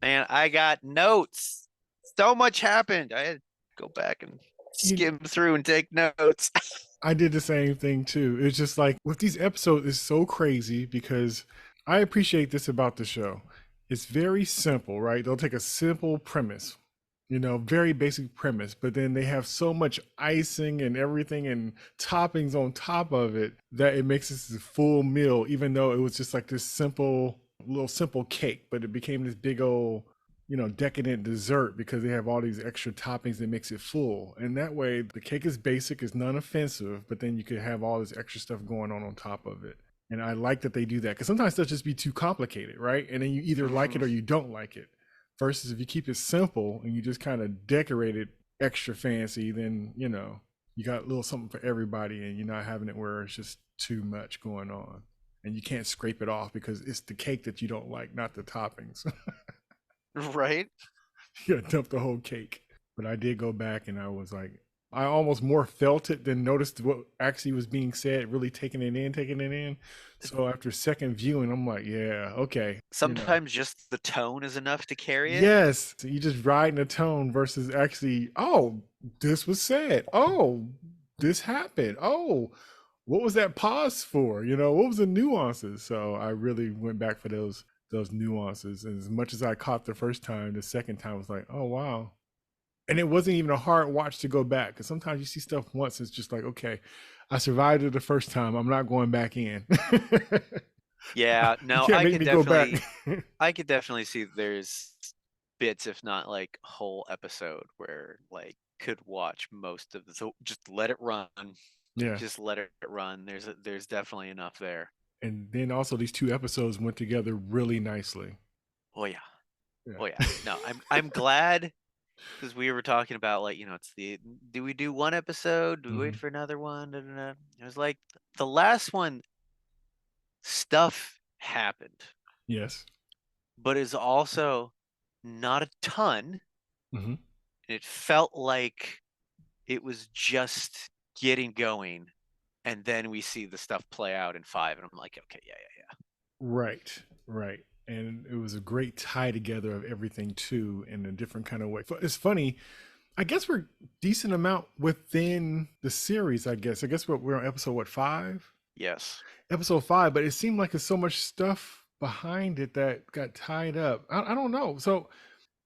Man, I got notes. So much happened. I had to go back and You, skim through and take notes. I did the same thing too. It's just like with these episodes, it's so crazy because I appreciate this about the show. It's very simple, right? They'll take a simple premise, very basic premise, but then they have so much icing and everything and toppings on top of it that it makes this a full meal, even though it was just like this simple cake, but it became this big old decadent dessert because they have all these extra toppings that makes it full. And that way the cake is basic, it's non-offensive, but then you could have all this extra stuff going on top of it. And I like that they do that because sometimes they'll just be too complicated, right? And then you either like it or you don't like it. Versus if you keep it simple and you just kind of decorate it extra fancy, then you got a little something for everybody, and you're not having it where it's just too much going on. And you can't scrape it off because it's the cake that you don't like, not the toppings. Right? You gotta dump the whole cake. But I did go back and I was like, I almost more felt it than noticed what actually was being said, really taking it in. So after second viewing, I'm like, yeah, okay. Sometimes just the tone is enough to carry it. Yes, you just riding a tone versus actually, oh, this was said. Oh, this happened. Oh, what was that pause for? What was the nuances? So I really went back for those nuances. And as much as I caught the first time, the second time was like, oh wow. And it wasn't even a hard watch to go back because sometimes you see stuff once, it's just like, okay, I survived it the first time. I'm not going back in. Yeah, You no, can't make me go back. I could definitely see there's bits, if not like whole episode, where like could watch most of the. So just let it run. Yeah. Just let it run. There's definitely enough there. And then also these two episodes went together really nicely. Oh yeah. Yeah. Oh yeah. No, I'm glad because we were talking about like it's the do we do one episode? Do we wait Hmm. for another one? Da, da, da. It was like the last one stuff happened, Yes. but it's also not a ton. Hmm. And it felt like it was just getting going, and then we see the stuff play out in five, and I'm like, okay, yeah, yeah, Right. Right. And it was a great tie together of everything too in a different kind of way. It's funny. I guess we're decent amount within the series. I guess we're on episode what, 5? yeah. Yes. Episode 5, but it seemed like there's so much stuff behind it that got tied up. I don't know. So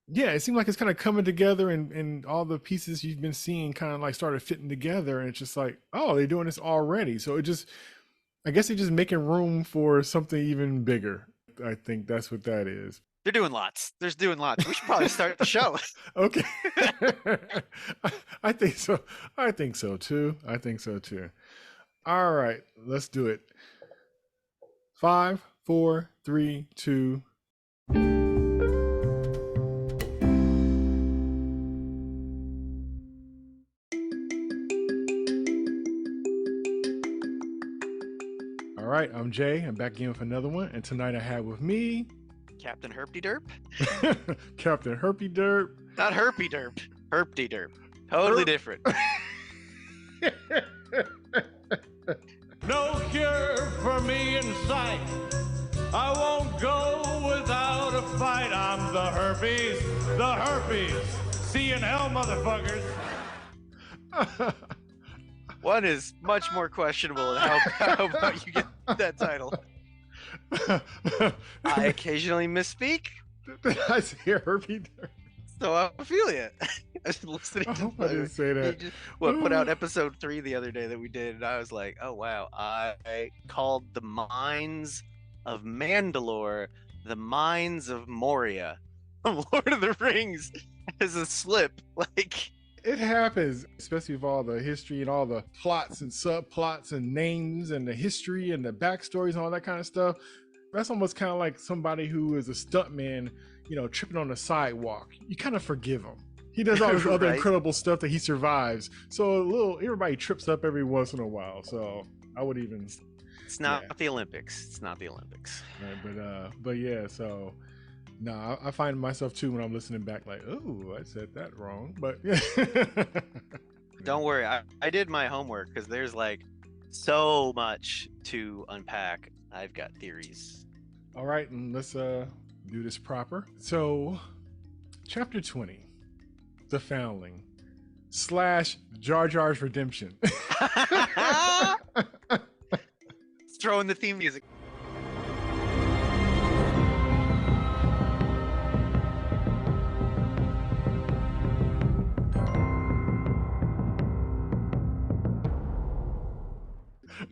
yeah, it seemed like it's kind of coming together, and all the pieces you've been seeing kind of like started fitting together, and it's just like, oh, they're doing this already. So I guess they're just making room for something even bigger. I think that's what that is. They're doing lots. They're doing lots. We should probably start the show. Okay. I think so. I think so too. I think so too. All right, let's do it. Five, four, three, two. All right, I'm Jay. I'm back again with another one. And tonight I have with me Captain Herpy Derp? Captain Herpy Derp. Not Herpy Derp. Herpty Derp. Totally Herp. different. No cure for me in sight. I won't go without a fight. I'm the herpes, the herpes. See you in hell, motherfuckers. One is much more questionable than how about you get that title. I occasionally misspeak, I say Herpy Derp. so I feel you. I was listening I to hope I didn't say that. put out episode 3 the other day that we did, and I was like, oh wow, I called the mines of Mandalore the mines of Moria from Lord of the Rings as a slip. Like, It happens, especially with all the history and all the plots and subplots and names and the history and the backstories and all that kind of stuff. That's almost kind of like somebody who is a stuntman, tripping on the sidewalk. You kind of forgive him. He does all this other right? incredible stuff that he survives. So everybody trips up every once in a while. So I would even, It's not yeah. the Olympics. It's not the Olympics. But yeah. So no, I find myself too when I'm listening back, like, oh, I said that wrong. But yeah. Don't worry, I did my homework because there's like so much to unpack. I've got theories. All right, and let's do this proper. So, chapter 20, The Foundling / Jar Jar's Redemption. Let's throw in the theme music.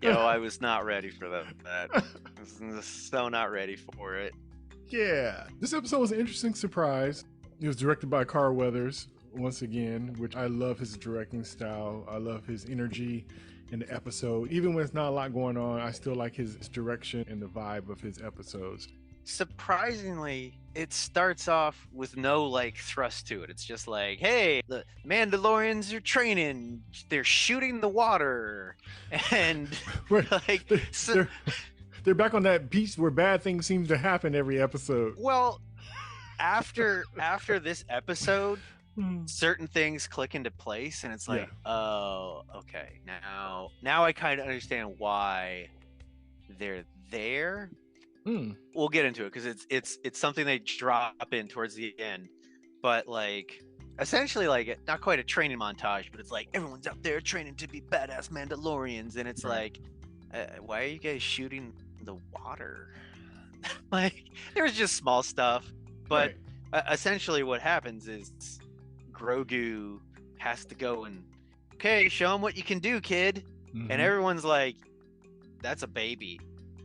Yo, I was not ready for that. I was so not ready for it. Yeah. This episode was an interesting surprise. It was directed by Carl Weathers, once again, which I love his directing style. I love his energy in the episode. Even when it's not a lot going on, I still like his direction and the vibe of his episodes. Surprisingly, it starts off with no like thrust to it. It's just like, hey, the Mandalorians are training, they're shooting the water, and Right. like They're back on that beach where bad things seem to happen every episode. well, after this episode, certain things click into place, and it's like, oh, okay, now I kind of understand why they're there. We'll get into it because it's something they drop in towards the end, but like essentially like not quite a training montage, but it's like everyone's out there training to be badass Mandalorians, and it's like, why are you guys shooting the water? Like there was just small stuff, but essentially what happens is Grogu has to go and show him what you can do, kid, and everyone's like, that's a baby.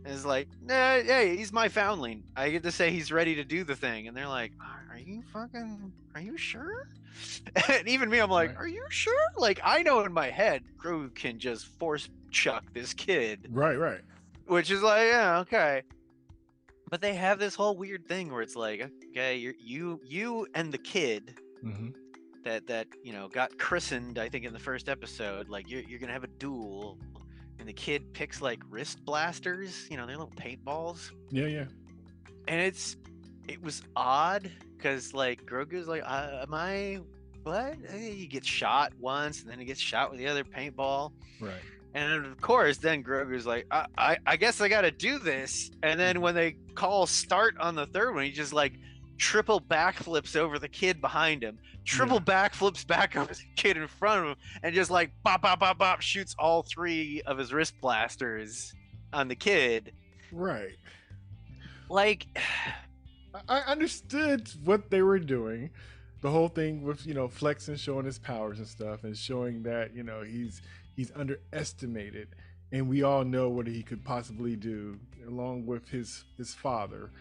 And it's like, nah, hey, he's my foundling. I get to say he's ready to do the thing. And they're like, are you sure? And even me, I'm like, are you sure? Like, I know in my head, Grogu can just force chuck this kid. Right. Which is like, yeah, okay. But they have this whole weird thing where it's like, okay, you and the kid that got christened, I think, in the first episode, like you're gonna have a duel. And the kid picks like wrist blasters, they're little paintballs. Yeah. And it was odd because like Grogu's like, am I what? He gets shot once, and then he gets shot with the other paintball. Right. And of course, then Grogu's like, I guess I got to do this. And then when they call start on the third one, he just like triple backflips over the kid behind him, triple backflips back over the kid in front of him, and just like bop, bop, bop, bop, shoots all 3 of his wrist blasters on the kid. Right. Like, I understood what they were doing. The whole thing with, Flex and showing his powers and stuff, and showing that, he's underestimated, and we all know what he could possibly do, along with his father.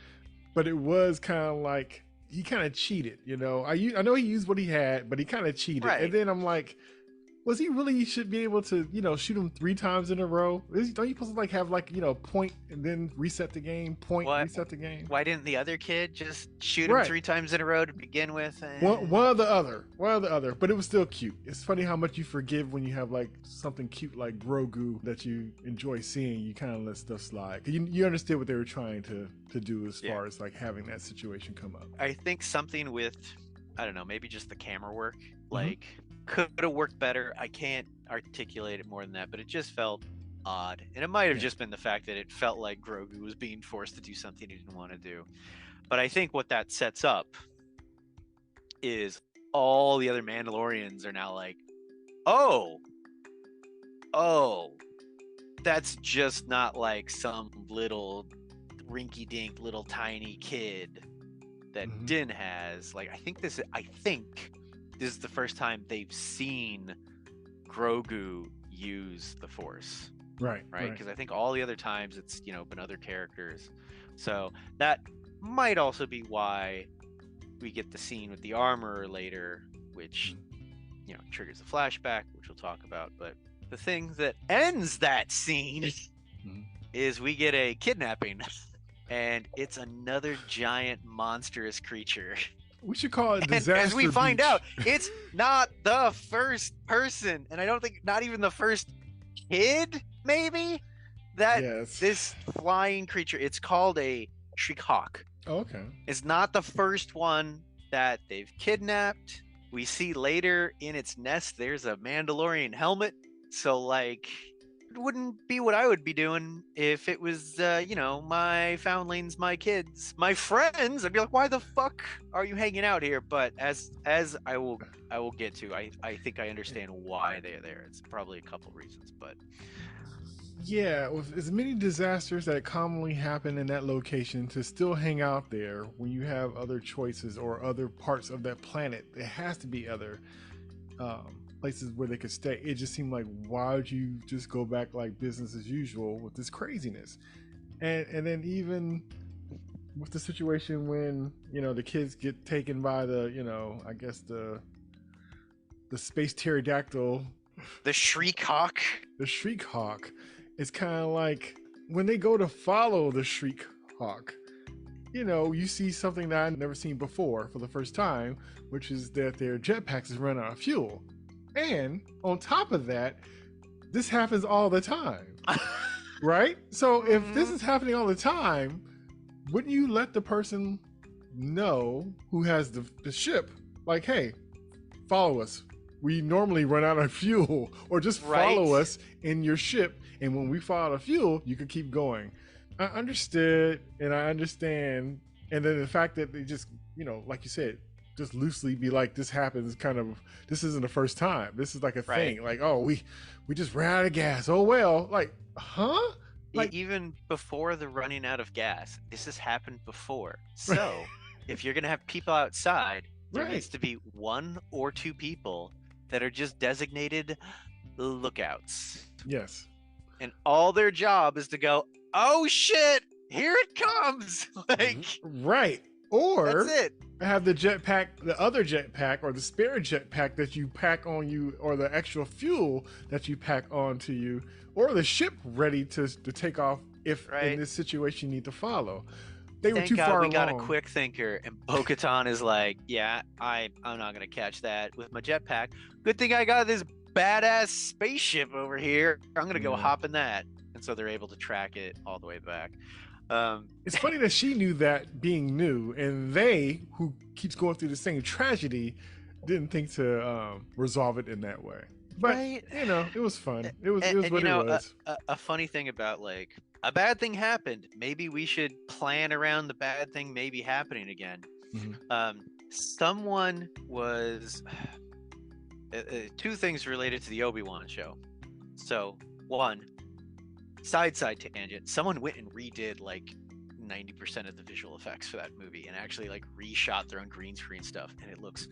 But it was kind of like he kind of cheated, I know he used what he had, but he kind of cheated. Right. And then I'm like, was he really should be able to, shoot him 3 times in a row? Don't you supposed to have point and then reset the game? Reset the game. Why didn't the other kid just shoot him 3 times in a row to begin with? One or the other. But it was still cute. It's funny how much you forgive when you have like something cute like Grogu that you enjoy seeing. You kind of let stuff slide. You understood what they were trying to do as far as like having that situation come up. I think something with, I don't know, maybe just the camera work, like could have worked better. I can't articulate it more than that, but it just felt odd. And it might have just been the fact that it felt like Grogu was being forced to do something he didn't want to do. But I think what that sets up is all the other Mandalorians are now like, oh, that's just not like some little rinky-dink little tiny kid that Din has. Like, I think this is the first time they've seen Grogu use the Force. Right? Because I think all the other times it's, been other characters. So that might also be why we get the scene with the armor later, which, triggers a flashback, which we'll talk about. But the thing that ends that scene is we get a kidnapping, and it's another giant monstrous creature. We should call it Disaster As we find Beach. out, it's not the first person, and I don't think not even the first kid, maybe, that this flying creature, it's called a Shriek-Hawk. Oh, okay. It's not the first one that they've kidnapped. We see later in its nest, there's a Mandalorian helmet. So, like, wouldn't be what I would be doing if it was, my foundlings, my kids, my friends. I'd be like, why the fuck are you hanging out here? But as I will get to, I think I understand why they're there. It's probably a couple reasons, but Yeah, with as many disasters that commonly happen in that location, to still hang out there when you have other choices or other parts of that planet, there has to be other places where they could stay. It just seemed like, why would you just go back like business as usual with this craziness? And then even with the situation when the kids get taken by the I guess the space pterodactyl, the Shriek Hawk. the Shriek Hawk. It's kind of like when they go to follow the Shriek Hawk, you see something that I've never seen before for the first time, which is that their jetpacks is running out of fuel. And on top of that, this happens all the time, right? So if this is happening all the time, wouldn't you let the person know who has the ship, like, hey, follow us. We normally run out of fuel, or just follow us in your ship. And when we fall out of fuel, you can keep going. I understood and I understand. And then the fact that they just, like you said, just loosely be like, this happens this isn't the first time. This is like a thing. Like, oh, we just ran out of gas. Oh, well, like, huh? Like, even before the running out of gas, this has happened before. So if you're going to have people outside, there needs to be 1 or 2 people that are just designated lookouts. Yes. And all their job is to go, oh shit, here it comes. Like, right. Or that's it. Have the jetpack, the other jetpack, or the spare jetpack that you pack on you, or the extra fuel that you pack onto you, or the ship ready to take off if in this situation you need to follow. They were too far along. We got a quick thinker, and Bo-Katan is like, yeah, I'm not gonna catch that with my jetpack. Good thing I got this badass spaceship over here. I'm gonna go hop in that. And so they're able to track it all the way back. It's funny that she knew that, being new, and they, who keeps going through the same tragedy, didn't think to resolve it in that way. But it was fun. It was what it was. A funny thing about, like, a bad thing happened. Maybe we should plan around the bad thing maybe happening again. Mm-hmm. Someone was 2 things related to the Obi-Wan show. So, 1, side tangent. Someone went and redid like 90% of the visual effects for that movie, and actually like reshot their own green screen stuff, and it looks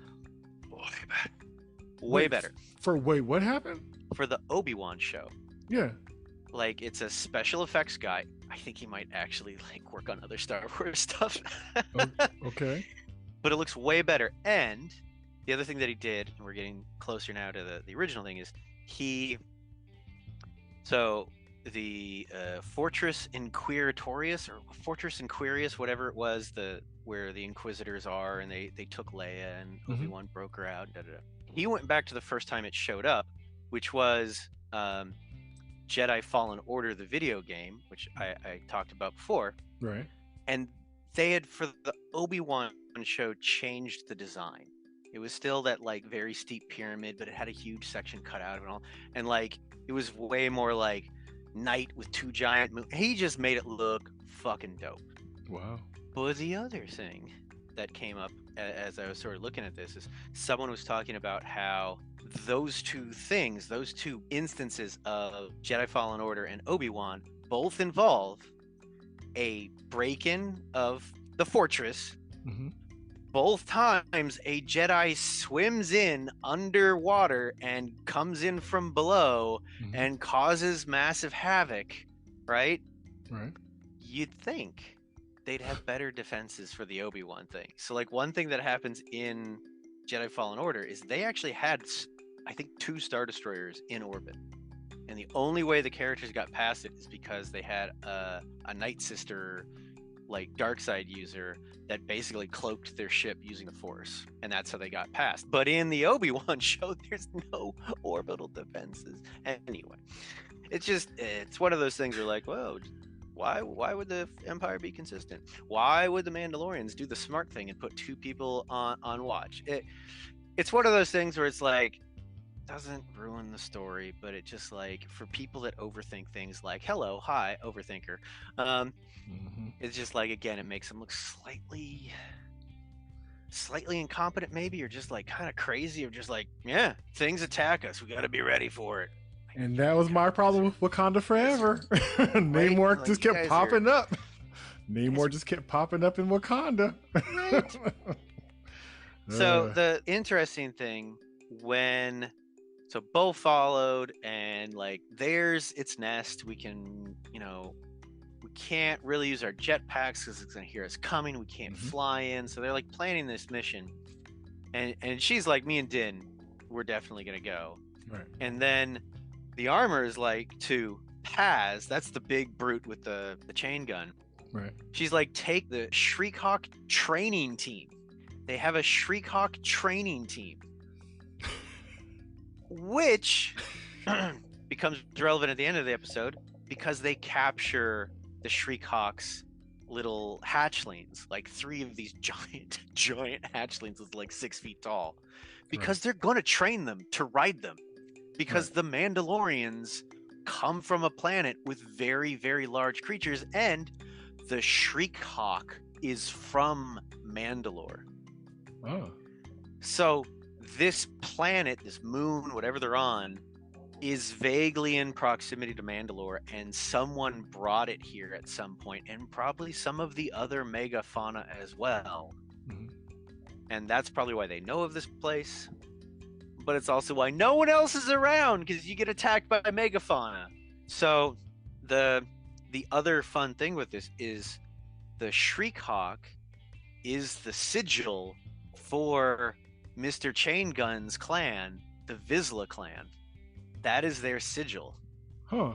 way better. What happened? For the Obi-Wan show. Yeah. Like, it's a special effects guy. I think he might actually like work on other Star Wars stuff. Okay. But it looks way better. And the other thing that he did, and we're getting closer now to the original thing, is the Fortress Inquisitorius, or Fortress Inquirius, whatever it was, where the Inquisitors are, and they took Leia, and Obi-Wan broke her out. He went back to the first time it showed up, which was Jedi Fallen Order, the video game, which I talked about before. Right. And they had, for the Obi-Wan show, changed the design. It was still that like very steep pyramid, but it had a huge section cut out of it all, and like it was way more like knight with 2 giant moons. He just made it look fucking dope. Wow. But the other thing that came up as I was sort of looking at this is someone was talking about how those 2 things, those 2 instances of Jedi Fallen Order and Obi-Wan, both involve a break-in of the fortress. Mm-hmm. Both times a Jedi swims in underwater and comes in from below and causes massive havoc, right? Right. You'd think they'd have better defenses for the Obi-Wan thing. So like, one thing that happens in Jedi Fallen Order is they actually had, I think, 2 Star Destroyers in orbit. And the only way the characters got past it is because they had a Night Sister, like, dark side user that basically cloaked their ship using the Force, and that's how they got past. But in the Obi-Wan show, there's no orbital defenses. Anyway, it's one of those things where, like, whoa, why would the Empire be consistent? Why would the Mandalorians do the smart thing and put 2 people on watch? It's one of those things where it's like, doesn't ruin the story, but it just like for people that overthink things like hello, hi, overthinker. It's just like again, it makes them look slightly incompetent maybe, or just like kind of crazy, or just like, yeah, things attack us, we got to be ready for it. And that was my problem with Wakanda Forever. Namor Like, just you kept guys popping are- up. Namor just kept popping up in Wakanda. Right. So the interesting thing when Bo followed, and like there's its nest, we can, we can't really use our jetpacks because it's gonna hear us coming. We can't fly in, so they're like planning this mission, and she's like, me and Din, we're definitely gonna go. Right. And then the armor is like to Paz, that's the big brute with the chain gun. Right. She's like, take the Shriekhawk training team. They have a Shriekhawk training team, which becomes relevant at the end of the episode because they capture the Shriekhawk's little hatchlings, like 3 of these giant hatchlings with like 6 feet tall, because they're going to train them to ride them, because the Mandalorians come from a planet with very, very large creatures, and the Shriekhawk is from Mandalore. Oh. So this planet, this moon, whatever they're on, is vaguely in proximity to Mandalore, and someone brought it here at some point, and probably some of the other megafauna as well. And that's probably why they know of this place, but it's also why no one else is around, because you get attacked by megafauna. So the other fun thing with this is the Shriekhawk is the sigil for Mr. Chain Gun's clan, the Vizsla clan. That is their sigil. Huh.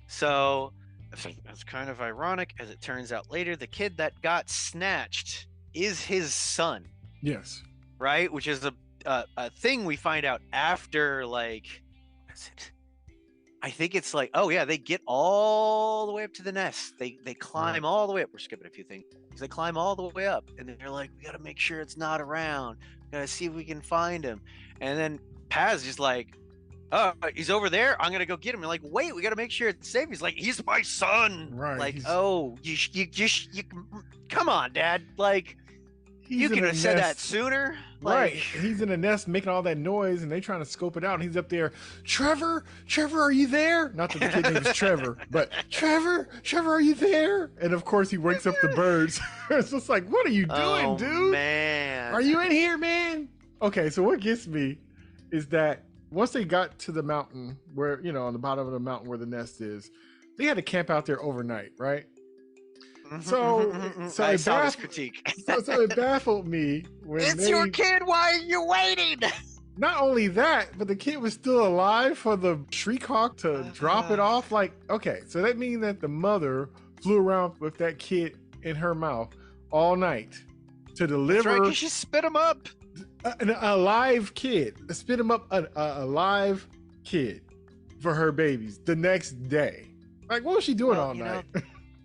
So it's kind of ironic, as it turns out later, the kid that got snatched is his son. Yes. Right? Which is a thing we find out after, like, what is it? I think it's like, oh yeah, they get all the way up to the nest. They climb all the way up. We're skipping a few things. They climb all the way up, and they're like, we got to make sure it's not around. We got to see if we can find him. And then Paz is like, oh, he's over there. I'm going to go get him. And like, wait, we got to make sure it's safe. He's like, he's my son. Right. Like, oh, you come on, Dad. Like, you could have said that sooner. Right. Like, He's in a nest making all that noise, and they trying to scope it out, and he's up there. Trevor, are you there? Not that the kid name is Trevor, but Trevor, are you there? And of course he wakes up the birds. It's just like, what are you doing, dude? Man. Are you in here, man? Okay, so what gets me is that once they got to the mountain where, on the bottom of the mountain where the nest is, they had to camp out there overnight, right? So I saw this critique. so it baffled me when your kid. Why are you waiting? Not only that, but the kid was still alive for the Shriekhawk to drop it off. Like, okay, so that means that the mother flew around with that kid in her mouth all night to deliver. That's right, 'cause she spit him up. A live kid, spit him up, a live kid for her babies the next day. Like, what was she doing all night?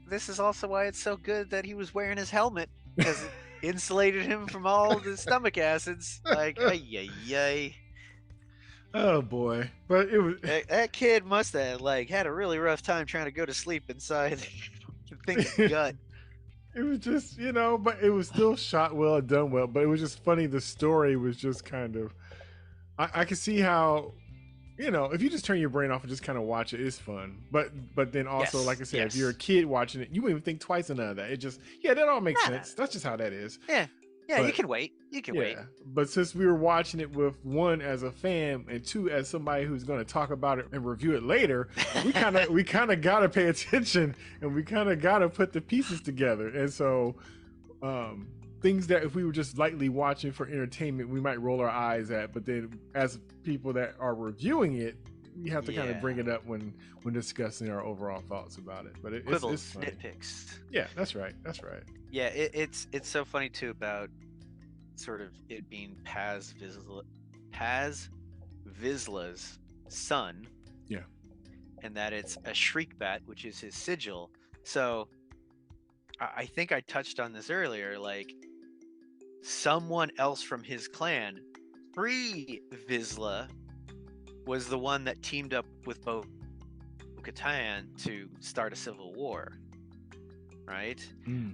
This is also why it's so good that he was wearing his helmet, because it insulated him from all the stomach acids. Like, ay. Oh boy! But it was that kid must have had a really rough time trying to go to sleep inside the thing's gut. It was just, but it was still shot well and done well. But it was just funny. The story was just kind of, I could see how, if you just turn your brain off and just kind of watch it, it's fun. But then also, like I said, if you're a kid watching it, you wouldn't even think twice of none of that. It just, that all makes sense. That's just how that is. Yeah. Yeah, but, you can wait. Wait. But since we were watching it with 1 as a fan and 2 as somebody who's going to talk about it and review it later, we kind of got to pay attention, and we kind of got to put the pieces together. And so things that if we were just lightly watching for entertainment, we might roll our eyes at, but then as people that are reviewing it, we have to kind of bring it up when discussing our overall thoughts about it. But it's funny. Nitpicks. Yeah, that's right. Yeah, it's so funny too about sort of it being Paz Vizsla's son. Yeah. And that it's a Shriekbat, which is his sigil. So I think I touched on this earlier, like someone else from his clan, pre-Vizsla, was the one that teamed up with Bo-Katan to start a civil war, right?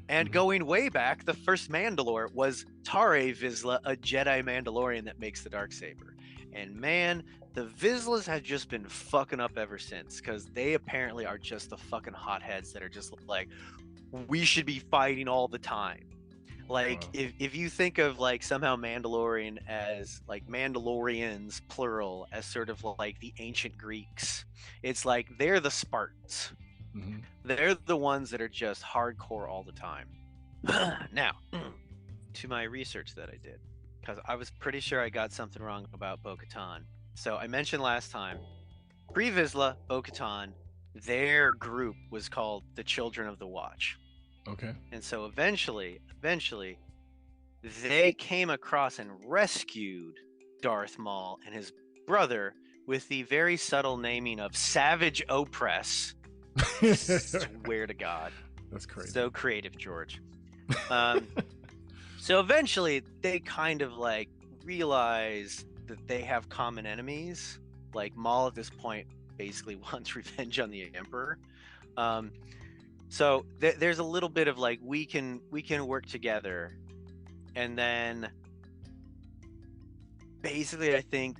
And going way back, the first Mandalore was Tare Vizsla, a Jedi Mandalorian that makes the Darksaber. And man, the Vizslas have just been fucking up ever since, because they apparently are just the fucking hotheads that are just like, we should be fighting all the time. Like, if you think of like somehow Mandalorian as like Mandalorians plural as sort of like the ancient Greeks, it's like they're the Spartans. They're the ones that are just hardcore all the time. Now, to my research that I did, because I was pretty sure I got something wrong about Bo-Katan. So I mentioned last time, pre-Vizsla, Bo-Katan, their group was called the Children of the Watch. Okay. And so eventually, they came across and rescued Darth Maul and his brother with the very subtle naming of Savage Opress. Swear to God. That's crazy. So creative, George. So eventually, they kind of like realize that they have common enemies. Like Maul at this point basically wants revenge on the Emperor. So there's a little bit of like we can work together, and then basically I think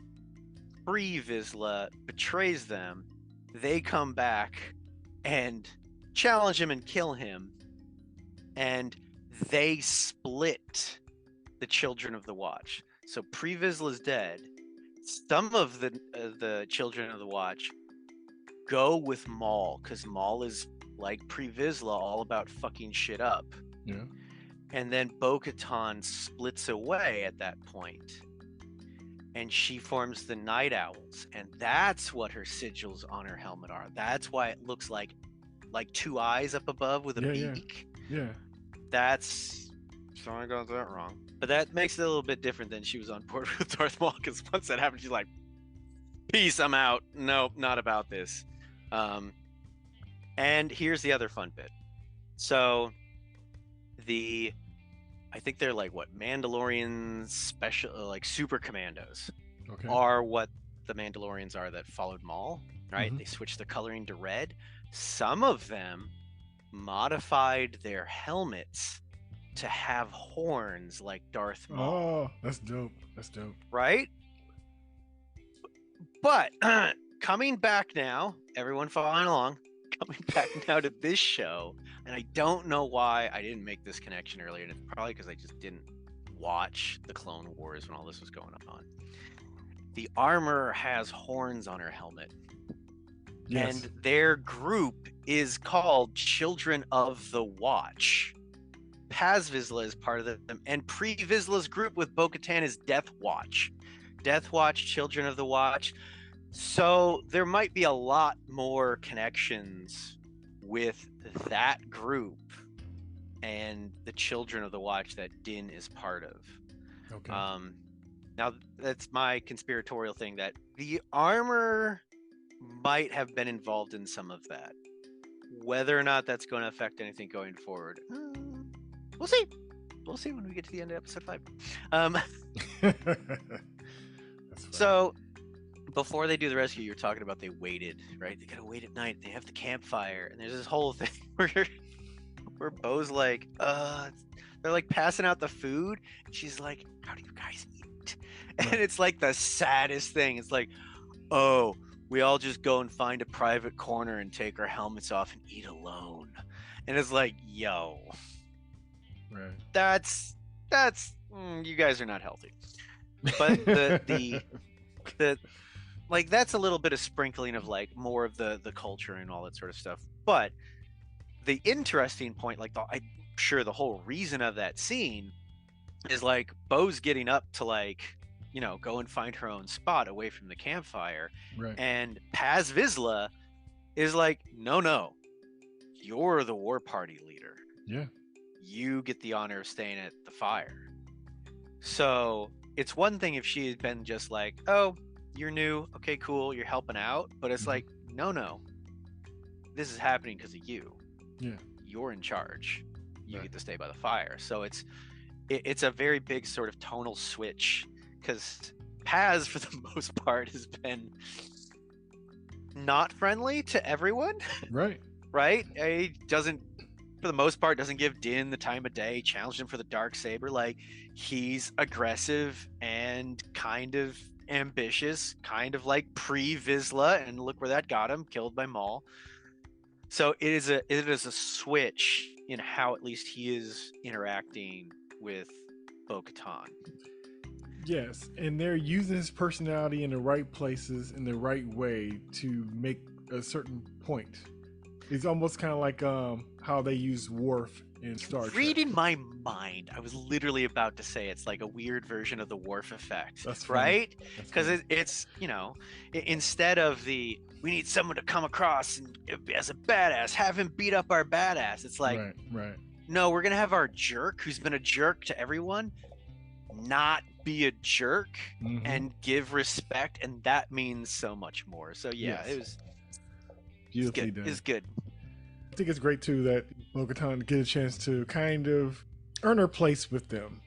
pre-Vizsla betrays them. They come back and challenge him and kill him, and they split the Children of the Watch. So pre-Vizsla's dead. Some of the Children of the Watch go with Maul, because Maul is like pre-Vizsla, all about fucking shit up. Yeah. And then Bo-Katan splits away at that point, and she forms the Night Owls, and that's what her sigils on her helmet are. That's why it looks like two eyes up above with a beak. Yeah. That's, sorry I got that wrong, but that makes it a little bit different than she was on board with Darth Maul, because once that happened, she's like, peace, I'm out. Nope, not about this. And here's the other fun bit. So I think they're like what, Mandalorian special, like super commandos, are what the Mandalorians are that followed Maul, right? They switched the coloring to red. Some of them modified their helmets to have horns like Darth Maul. Oh, that's dope. That's dope. Right? But coming back now, everyone following along, coming back now to this show, and I don't know why I didn't make this connection earlier, and it's probably because I just didn't watch the Clone Wars when all this was going on. The armor has horns on her helmet. Yes. And their group is called Children of the Watch. Paz Vizsla is part of them, and pre-Vizsla's group with Bo-Katan is Death Watch. Death Watch, Children of the Watch. So there might be a lot more connections with that group and the Children of the Watch that Din is part of. Okay. Now that's my conspiratorial thing, that the armor might have been involved in some of that. Whether or not that's going to affect anything going forward, we'll see. We'll see when we get to the end of episode 5. So before they do the rescue, you're talking about they waited, right? They gotta wait at night. They have the campfire, and there's this whole thing where Bo's like, they're like passing out the food, and she's like, how do you guys eat? And it's like the saddest thing. It's like, oh, we all just go and find a private corner and take our helmets off and eat alone. And it's like, yo, right? That's you guys are not healthy. But the like, that's a little bit of sprinkling of like more of the culture and all that sort of stuff. But the interesting point, like I'm sure the whole reason of that scene is like Bo's getting up to like, you know, go and find her own spot away from the campfire. Right. And Paz Vizsla is like, no, you're the war party leader. Yeah. You get the honor of staying at the fire. So it's one thing if she had been just like, oh, you're new, okay, cool, you're helping out. But it's like, no, this is happening because of you. Yeah. You're in charge. You get to stay by the fire. So it's a very big sort of tonal switch, because Paz, for the most part, has been not friendly to everyone, Right. right? He doesn't, for the most part, doesn't give Din the time of day, challenged him for the dark saber. Like, he's aggressive and kind of ambitious, kind of like pre-Vizsla, and look where that got him, killed by Maul. So it is a switch in how at least he is interacting with Bo-Katan. Yes, and they're using his personality in the right places in the right way to make a certain point. It's almost kind of like how they use Worf in Star Trek. Reading my mind, I was literally about to say it's like a weird version of the Worf effect. That's funny. Right? Because it's, you know, instead of we need someone to come across and as a badass, have him beat up our badass. It's like, right. No, we're gonna have our jerk, who's been a jerk to everyone, not be a jerk and give respect, and that means so much more. So yeah, Yes. it was Beautifully good. done. It's good. I think it's great too that Bo-Katan get a chance to kind of earn her place with them.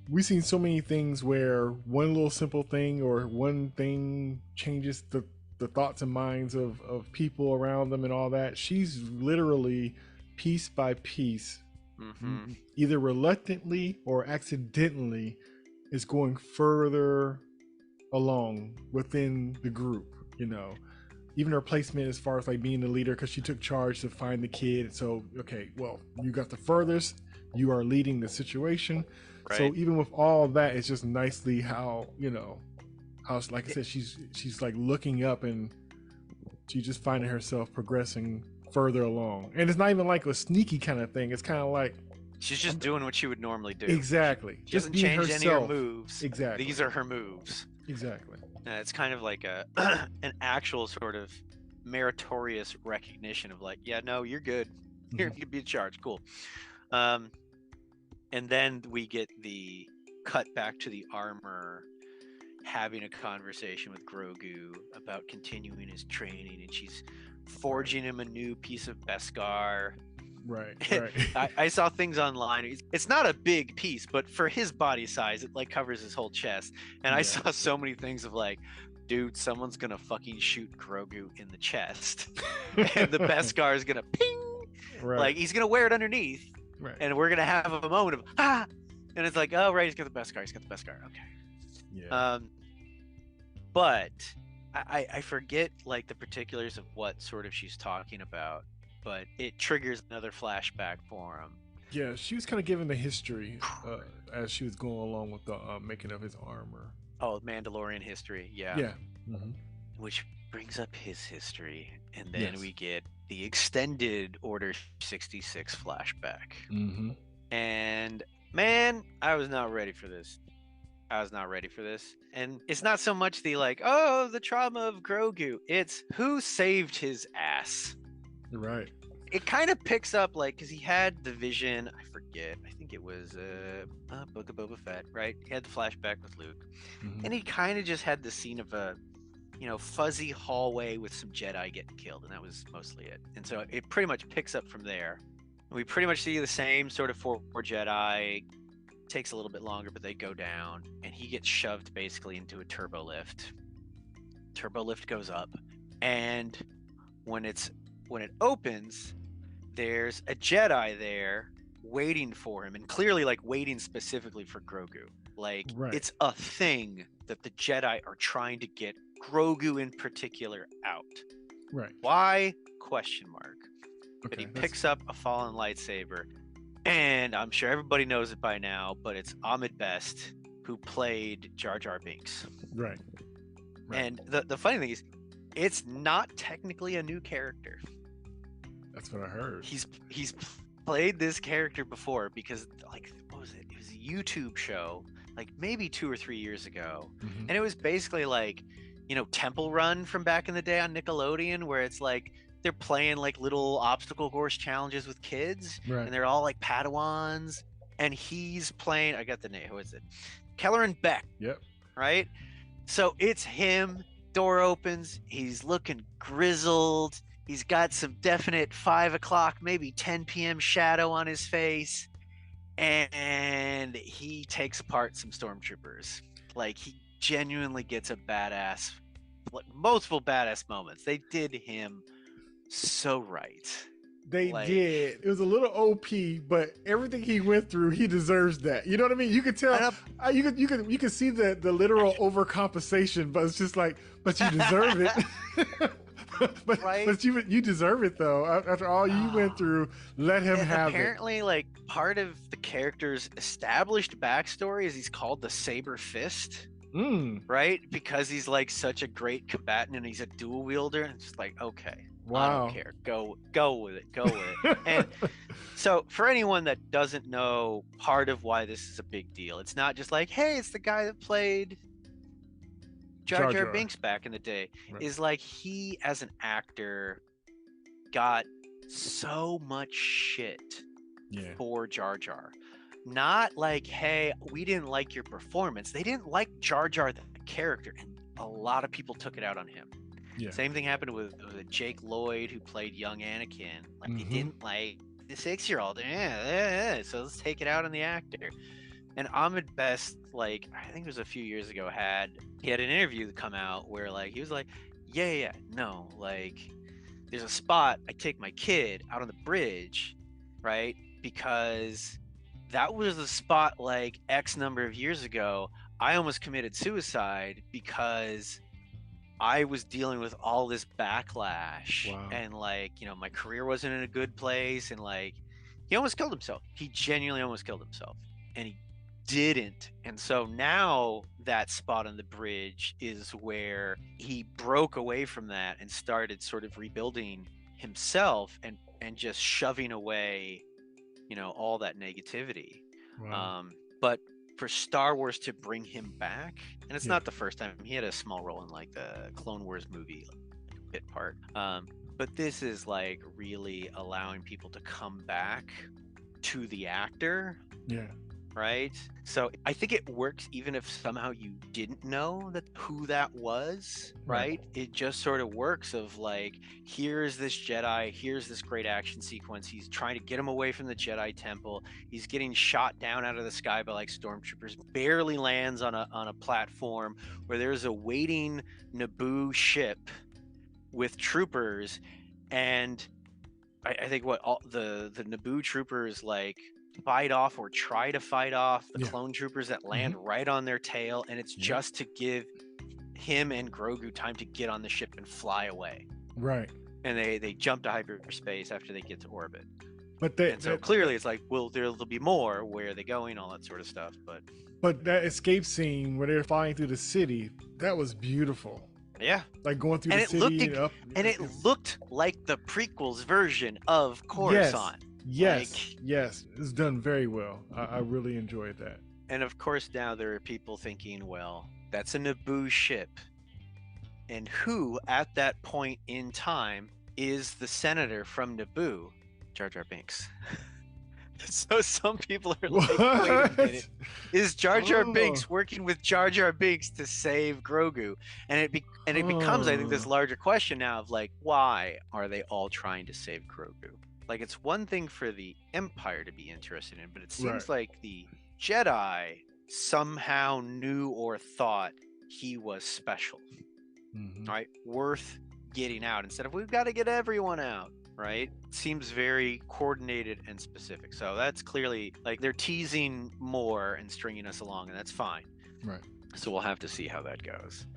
We've seen so many things where one little simple thing or one thing changes the thoughts and minds of people around them and all that. She's literally piece by piece, either reluctantly or accidentally, is going further along within the group, you know. Even her placement as far as like being the leader, because she took charge to find the kid. So, okay, well, you got the furthest, you are leading the situation. Right. So even with all that, it's just nicely how, you know, how, like I said, she's like looking up and she's just finding herself progressing further along. And it's not even like a sneaky kind of thing. It's kind of like she's just doing what she would normally do. Exactly. She doesn't change any of her moves. Exactly. These are her moves. Exactly. It's kind of like an actual sort of meritorious recognition of like, yeah, no, you're good. Here, you be in charge. Cool. And then we get the cut back to the armor having a conversation with Grogu about continuing his training, and she's forging him a new piece of Beskar. Right. I saw things online. It's not a big piece, but for his body size, it like covers his whole chest. And I saw so many things of like, dude, someone's gonna fucking shoot Grogu in the chest, and the Beskar is gonna ping. Right. Like he's gonna wear it underneath, right? And we're gonna have a moment of and it's like, oh right, he's got the Beskar. He's got the Beskar. Okay. Yeah. But I forget like the particulars of what sort of she's talking about. But it triggers another flashback for him. Yeah, she was kind of giving the history as she was going along with the making of his armor. Oh, Mandalorian history, yeah. Yeah. Which brings up his history, and then we get the extended Order 66 flashback. And man, I was not ready for this. And it's not so much the like, oh, the trauma of Grogu. It's who saved his ass. Right. It kind of picks up like because he had the vision. I forget. I think it was Book of Boba Fett, right? He had the flashback with Luke, and he kind of just had the scene of a, you know, fuzzy hallway with some Jedi getting killed, and that was mostly it. And so it pretty much picks up from there. And we pretty much see the same sort of four Jedi. Takes a little bit longer, but they go down, and he gets shoved basically into a turbo lift. Turbo lift goes up, and when it opens, there's a Jedi there waiting for him, and clearly like waiting specifically for Grogu. Like it's a thing that the Jedi are trying to get Grogu in particular out. Right. Why? Question mark. Okay, but he picks up a fallen lightsaber, and I'm sure everybody knows it by now, but it's Ahmed Best who played Jar Jar Binks. Right. And the funny thing is, it's not technically a new character. That's what I heard. He's played this character before because like what was it? It was a YouTube show like maybe 2 or 3 years ago, and it was basically like, you know, Temple Run from back in the day on Nickelodeon, where it's like they're playing like little obstacle course challenges with kids, and they're all like Padawans, and he's playing. I got the name. Who is it? Kelleran Beck. Yep. Right. So it's him. Door opens. He's looking grizzled. He's got some definite 5 o'clock, maybe 10 p.m. shadow on his face. and he takes apart some stormtroopers. Like, he genuinely gets a badass, like, multiple badass moments. They did him so right. They Like, did. It was a little OP, but everything he went through, he deserves that. You know what I mean? You could tell. You could see the literal overcompensation, but it's just like, but you deserve it. but right? but you deserve it though. After all you went through, let him have apparently, it. like, part of the character's established backstory is he's called the Saber Fist. Right? Because he's like such a great combatant and he's a dual wielder. And it's just like, okay, wow. I don't care. Go with it. Go with it. And so for anyone that doesn't know, part of why this is a big deal, it's not just like, hey, it's the guy that played Jar Jar Binks back in the day. Right. Is like, he as an actor got so much shit for Jar Jar. Not like, hey, we didn't like your performance. They didn't like Jar Jar the character, and a lot of people took it out on him. Yeah. Same thing happened with Jake Lloyd, who played young Anakin. Like, they didn't like the 6-year-old. So let's take it out on the actor. And Ahmed Best, like, I think it was a few years ago, he had an interview come out where, like, he was like, no, like, there's a spot I take my kid out on the bridge, right? Because that was the spot, like, X number of years ago, I almost committed suicide because I was dealing with all this backlash. Wow. And, like, you know, my career wasn't in a good place, and, like, he almost killed himself. He genuinely almost killed himself, and he didn't. And so now that spot on the bridge is where he broke away from that and started sort of rebuilding himself and just shoving away, you know, all that negativity. Wow. But for Star Wars to bring him back, and it's not the first time, he had a small role in, like, the Clone Wars movie, like, bit part. But this is, like, really allowing people to come back to the actor. Yeah. Right? So I think it works even if somehow you didn't know who that was, right? It just sort of works of, like, here's this Jedi, here's this great action sequence. He's trying to get him away from the Jedi Temple. He's getting shot down out of the sky by, like, stormtroopers, barely lands on a platform where there's a waiting Naboo ship with troopers, and I think the Naboo troopers, like, fight off or try to fight off the clone troopers that land right on their tail, and it's just to give him and Grogu time to get on the ship and fly away. Right. And they jump to hyperspace after they get to orbit. But clearly it's like, well, there'll be more. Where are they going? All that sort of stuff. But that escape scene where they're flying through the city, that was beautiful. Yeah, like going through the city and it looked like the prequels version of Coruscant. Yes, it's done very well. I really enjoyed that. And of course, now there are people thinking, well, that's a Naboo ship, and who at that point in time is the senator from Naboo? Jar Jar Binks. So some people are like, wait a minute, is Jar Jar Binks working with Jar Jar Binks to save Grogu? And it becomes, I think, this larger question now of, like, why are they all trying to save Grogu? Like, it's one thing for the Empire to be interested in, but it seems like the Jedi somehow knew or thought he was special, right? Worth getting out instead of, we've got to get everyone out. Right? It seems very coordinated and specific. So that's clearly, like, they're teasing more and stringing us along, and that's fine. Right. So we'll have to see how that goes.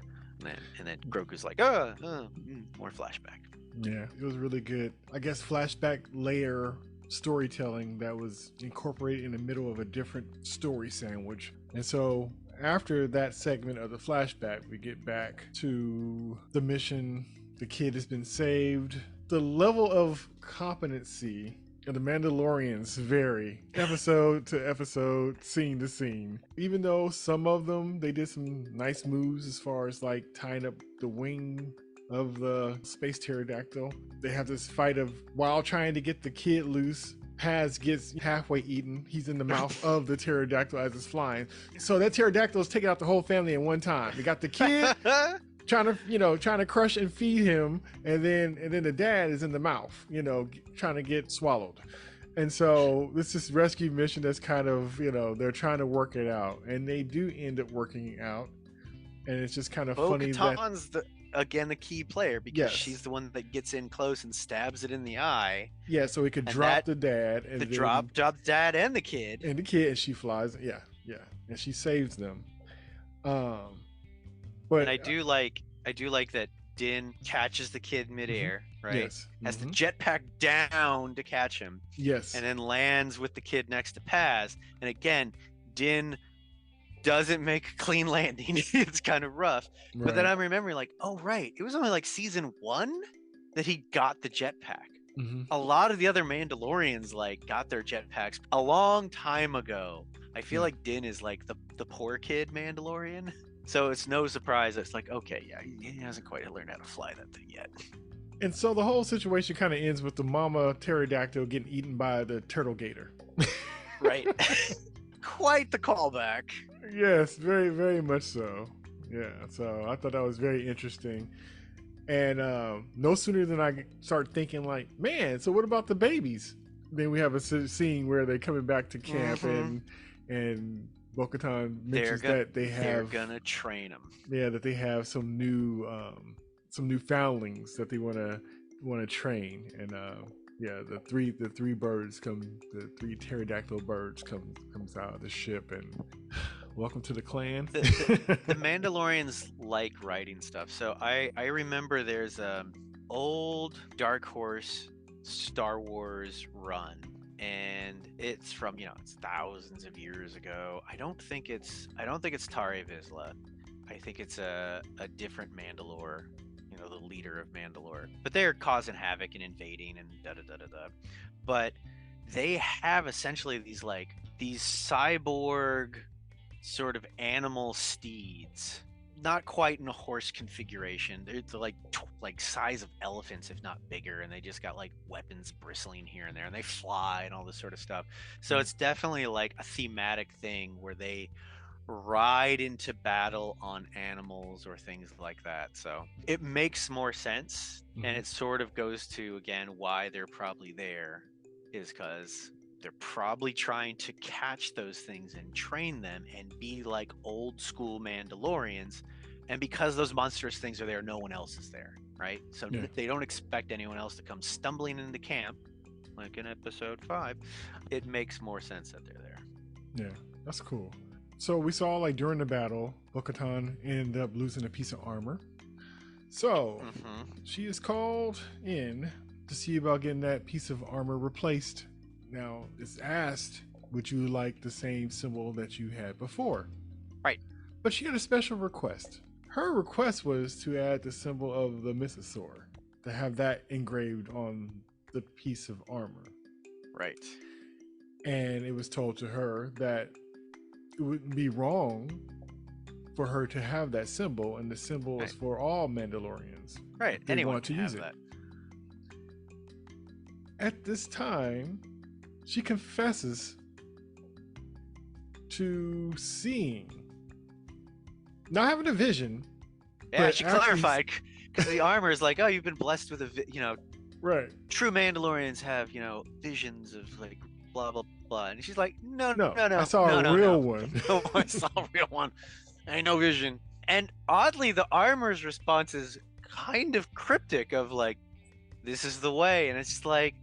And then Grogu's like, more flashback. Yeah, it was really good. I guess flashback layer storytelling that was incorporated in the middle of a different story sandwich. And so after that segment of the flashback, we get back to the mission. The kid has been saved. The level of competency of the Mandalorians vary episode to episode, scene to scene. Even though some of them, they did some nice moves as far as, like, tying up the wing of the space pterodactyl. They have this fight of, while trying to get the kid loose, Paz gets halfway eaten. He's in the mouth of the pterodactyl as it's flying. So that pterodactyl is taking out the whole family at one time. We got the kid trying to crush and feed him, and then the dad is in the mouth, trying to get swallowed. And so this is rescue mission that's kind of, they're trying to work it out, and they do end up working it out. And it's just kind of funny that Bo-Katan's the key player because she's yes, the one that gets in close and stabs it in the eye. yeah, so he could And drop that the dad and the then, drop dad and the kid. and she flies, yeah, and she saves them. But and I do like that Din catches the kid midair, right? Yes. Has the jetpack down to catch him. Yes. And then lands with the kid next to Paz. And again, Din doesn't make a clean landing. It's kind of rough. Right. But then I'm remembering like, oh right, it was only like season 1 that he got the jetpack. A lot of the other Mandalorians like got their jetpacks a long time ago. I feel like Din is like the poor kid Mandalorian. So it's no surprise that it's like, okay, yeah, he hasn't quite learned how to fly that thing yet. And so the whole situation kind of ends with the mama pterodactyl getting eaten by the turtle gator. Right. Quite the callback. Yes, very, very much so. Yeah, so I thought that was very interesting. And no sooner than I start thinking like, man, so what about the babies? Then we have a scene where they're coming back to camp and Bo-Katan mentions that they're gonna train them. Yeah, that they have some new foundlings that they want to train, and the three birds come, the three pterodactyl birds comes out of the ship, and welcome to the clan. The Mandalorians like writing stuff, so I remember there's a old Dark Horse Star Wars run. And it's from, it's thousands of years ago. I don't think it's Tare Vizsla. I think it's a different Mandalore, the leader of Mandalore. But they're causing havoc and invading and da-da-da-da-da. But they have essentially these cyborg sort of animal steeds. Not quite in a horse configuration. They're like size of elephants, if not bigger, and they just got like weapons bristling here and there, and they fly and all this sort of stuff. So it's definitely like a thematic thing where they ride into battle on animals or things like that. So it makes more sense, and it sort of goes to, again, why they're probably there is because they're probably trying to catch those things and train them and be like old school Mandalorians. And because those monstrous things are there, no one else is there, right? So they don't expect anyone else to come stumbling into camp, like in episode 5. It makes more sense that they're there. Yeah, that's cool. So we saw like during the battle, Bo-Katan ended up losing a piece of armor. So she is called in to see about getting that piece of armor replaced. Now, it's asked, would you like the same symbol that you had before? Right. But she had a special request. Her request was to add the symbol of the mythosaur, to have that engraved on the piece of armor. Right. And it was told to her that it wouldn't be wrong for her to have that symbol, and the symbol is for all Mandalorians. Right. Anyone want to use it. That. At this time, she confesses to seeing, not having a vision. Yeah, she clarified because the armor is like, oh, you've been blessed with right. True Mandalorians have, visions of like blah blah blah, and she's like, no. I saw a real one. No, I saw a real one. Ain't no vision. And oddly, the armor's response is kind of cryptic, of like, this is the way, and it's just like,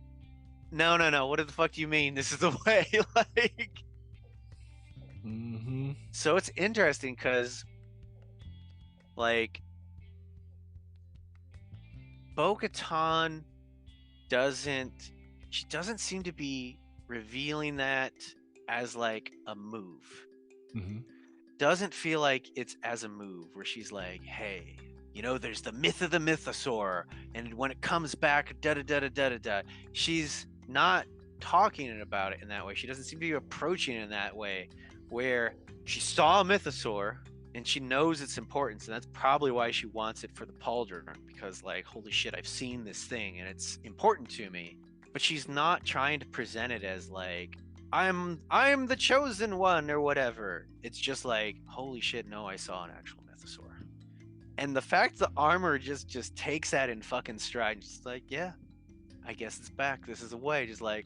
no. What the fuck do you mean? This is the way, like. So it's interesting because, like, Bo-Katan doesn't seem to be revealing that as like a move. Doesn't feel like it's as a move where she's like, hey, there's the myth of the mythosaur, and when it comes back, da-da-da-da-da-da-da. She's not talking about it in that way. She doesn't seem to be approaching it in that way, where she saw a mythosaur and she knows its importance, and that's probably why she wants it for the pauldron, because like, holy shit, I've seen this thing and it's important to me. But she's not trying to present it as like, I'm the chosen one or whatever. It's just like, holy shit, no, I saw an actual mythosaur. And the fact the armor just takes that in fucking stride, just like, yeah, I guess it's back. This is a way. Just like,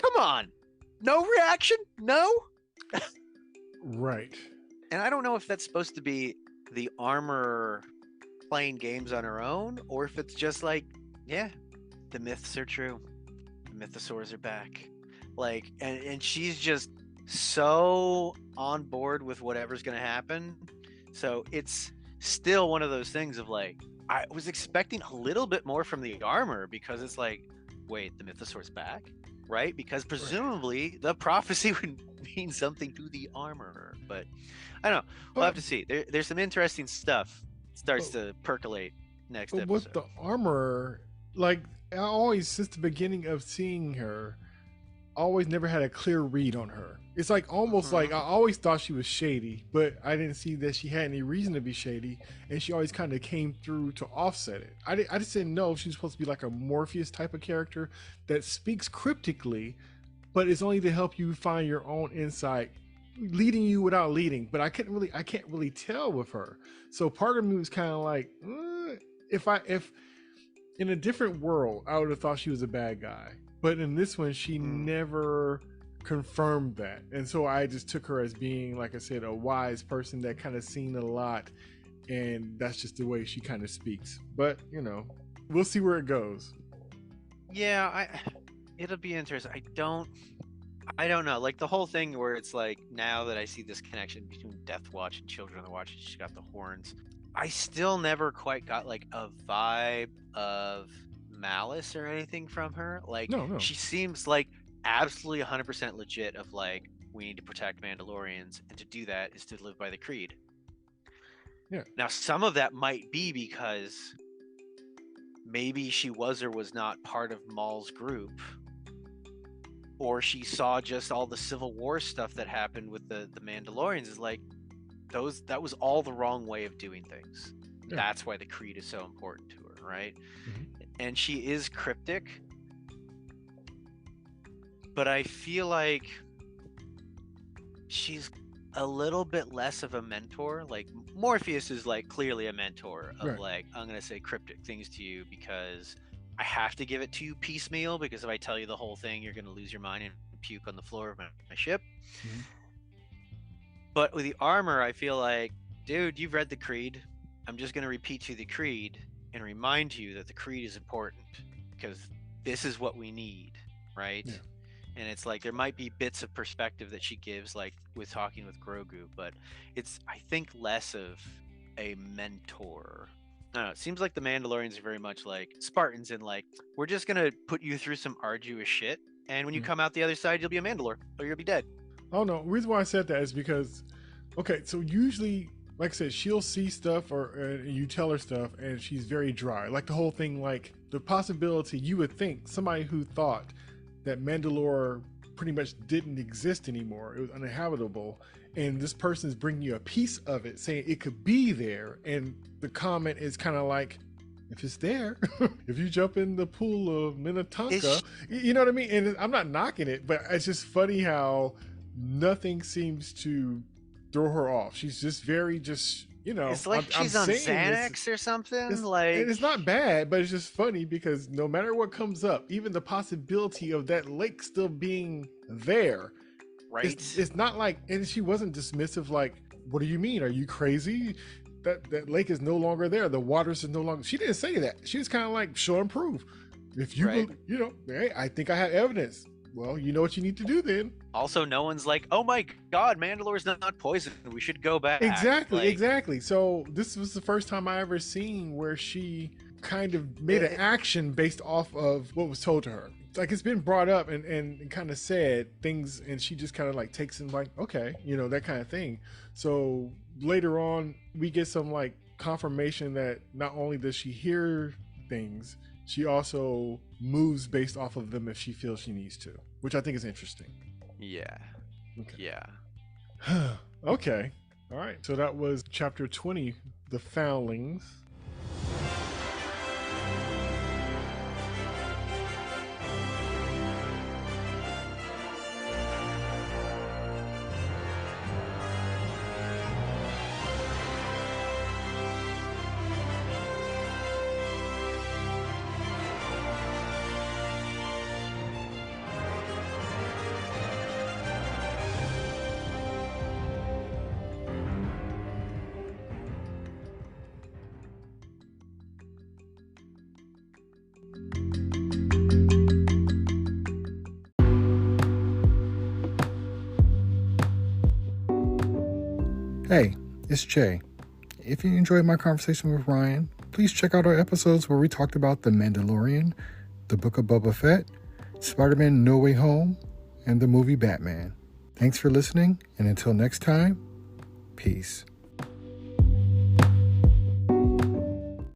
Come on. No reaction? No? Right. And I don't know if that's supposed to be the armor playing games on her own, or if it's just like, yeah, the myths are true. The mythosaurs are back. Like, and she's just so on board with whatever's going to happen. So it's still one of those things of like, I was expecting a little bit more from the armor, because it's like, wait, the mythosaur's back? Right? Because presumably the prophecy would mean something to the armor. But I don't know. We'll have to see. There's some interesting stuff starts to percolate next episode. With the armor, like, I always, since the beginning of seeing her, always never had a clear read on her. It's like almost like I always thought she was shady, but I didn't see that she had any reason to be shady, and she always kind of came through to offset it. I just didn't know if she's supposed to be like a Morpheus type of character that speaks cryptically, but it's only to help you find your own insight, leading you without leading. But I can't really tell with her. So part of me was kind of like, if in a different world, I would have thought she was a bad guy. But in this one, she never confirmed that. And so I just took her as being, like I said, a wise person that kind of seen a lot. And that's just the way she kind of speaks. But, you know, we'll see where it goes. Yeah, it'll be interesting. I don't know. Like the whole thing where it's like, now that I see this connection between Death Watch and Children of the Watch, and she's got the horns, I still never quite got like a vibe of malice or anything from her. Like, no. She seems like absolutely 100% legit of like, we need to protect Mandalorians, and to do that is to live by the creed. Yeah. Now, some of that might be because maybe she was or was not part of Maul's group, or she saw just all the Civil War stuff that happened with the Mandalorians. Is like, that was all the wrong way of doing things. Yeah. That's why the creed is so important to her, right? And she is cryptic, but I feel like she's a little bit less of a mentor. Like Morpheus is like clearly a mentor of like, I'm gonna say cryptic things to you because I have to give it to you piecemeal, because if I tell you the whole thing, you're gonna lose your mind and puke on the floor of my ship. But with the armor, I feel like, dude, you've read the creed. I'm just gonna repeat to you the creed and remind you that the creed is important, because this is what we need, right? Yeah. And it's like, there might be bits of perspective that she gives, like with talking with Grogu, but it's, I think, less of a mentor. I don't know, it seems like the Mandalorians are very much like Spartans, in like, we're just gonna put you through some arduous shit, and when you come out the other side, you'll be a Mandalore, or you'll be dead. Oh no, the reason why I said that is because, okay, so usually, like I said, she'll see stuff, or you tell her stuff, and she's very dry. Like the whole thing, like the possibility, you would think somebody who thought that Mandalore pretty much didn't exist anymore, it was uninhabitable, and this person is bringing you a piece of it, saying it could be there, and the comment is kind of like, if it's there, if you jump in the pool of Minnetonka, you know what I mean? And I'm not knocking it, but it's just funny how nothing seems to throw her off. She's just very, you know, it's like she's on Xanax or something. Like, it's not bad, but it's just funny because no matter what comes up, even the possibility of that lake still being there, right? It's not like, and she wasn't dismissive. Like, what do you mean? Are you crazy? That lake is no longer there. The waters is no longer. She didn't say that. She was kind of like, show and prove. If you, you know, hey, I think I have evidence. Well, you know what you need to do then. Also, no one's like, oh my God, Mandalore's not poisoned. We should go back. Exactly. So this was the first time I ever seen where she kind of made an action based off of what was told to her. Like, it's been brought up and kind of said things, and she just kind of like takes it like, okay, you know, that kind of thing. So later on, we get some like confirmation that not only does she hear things, she also moves based off of them if she feels she needs to, which I think is interesting. Yeah. Okay. Yeah. Okay. All right. So that was chapter 20, The Foundlings. Hey, it's Jay. If you enjoyed my conversation with Ryan, please check out our episodes where we talked about The Mandalorian, the Book of Boba Fett, Spider-Man No Way Home, and the movie Batman. Thanks for listening, and until next time, peace.